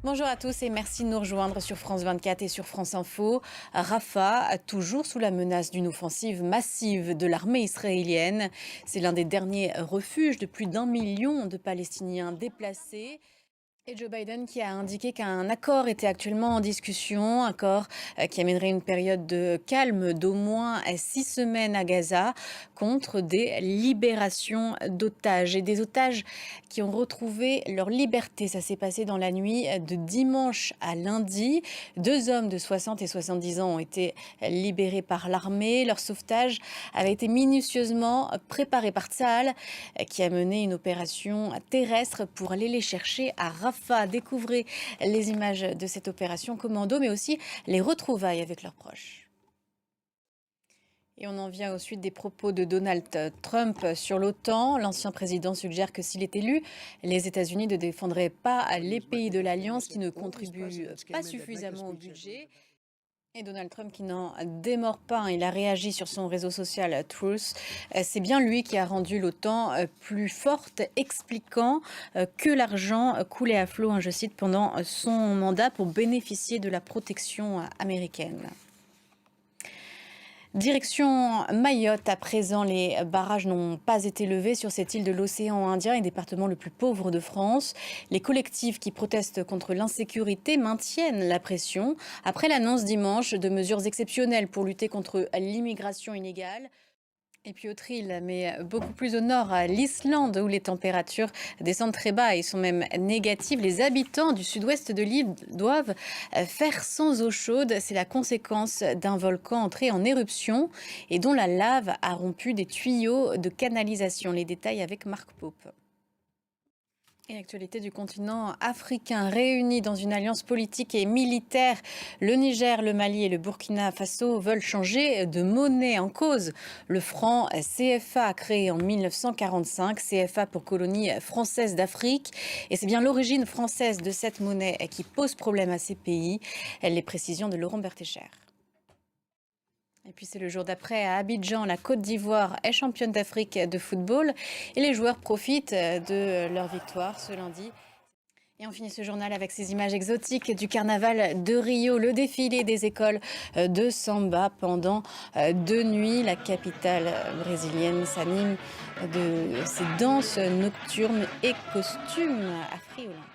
Bonjour à tous et merci de nous rejoindre sur France 24 et sur France Info. Rafah, toujours sous la menace d'une offensive massive de l'armée israélienne. C'est l'un des derniers refuges de plus d'1 million de Palestiniens déplacés. Et Joe Biden qui a indiqué qu'un accord était actuellement en discussion, accord qui amènerait une période de calme d'au moins 6 semaines à Gaza contre des libérations d'otages et des otages qui ont retrouvé leur liberté. Ça s'est passé dans la nuit de dimanche à lundi. 2 hommes de 60 et 70 ans ont été libérés par l'armée. Leur sauvetage avait été minutieusement préparé par Tsahal qui a mené une opération terrestre pour aller les chercher à Rafah. Découvrez les images de cette opération commando, mais aussi les retrouvailles avec leurs proches. Et on en vient aux suites des propos de Donald Trump sur l'OTAN. L'ancien président suggère que s'il est élu, les États-Unis ne défendraient pas les pays de l'Alliance qui ne contribuent pas suffisamment au budget. Et Donald Trump qui n'en démord pas, hein, il a réagi sur son réseau social Truth. C'est bien lui qui a rendu l'OTAN plus forte, expliquant que l'argent coulait à flot, hein, je cite, pendant son mandat pour bénéficier de la protection américaine. Direction Mayotte, à présent, les barrages n'ont pas été levés sur cette île de l'océan Indien et département le plus pauvre de France. Les collectifs qui protestent contre l'insécurité maintiennent la pression après l'annonce dimanche de mesures exceptionnelles pour lutter contre l'immigration illégale. Et puis autre île, mais beaucoup plus au nord, à l'Islande, où les températures descendent très bas et sont même négatives. Les habitants du sud-ouest de l'île doivent faire sans eau chaude. C'est la conséquence d'un volcan entré en éruption et dont la lave a rompu des tuyaux de canalisation. Les détails avec Marc Pope. Et l'actualité du continent africain réunis dans une alliance politique et militaire. Le Niger, le Mali et le Burkina Faso veulent changer de monnaie. En cause le franc CFA créé en 1945, CFA pour colonie française d'Afrique. Et c'est bien l'origine française de cette monnaie qui pose problème à ces pays. Les précisions de Laurent Bertécher. Et puis c'est le jour d'après à Abidjan, la Côte d'Ivoire est championne d'Afrique de football et les joueurs profitent de leur victoire ce lundi. Et on finit ce journal avec ces images exotiques du carnaval de Rio, le défilé des écoles de samba pendant 2 nuits. La capitale brésilienne s'anime de ces danses nocturnes et costumes afriolants.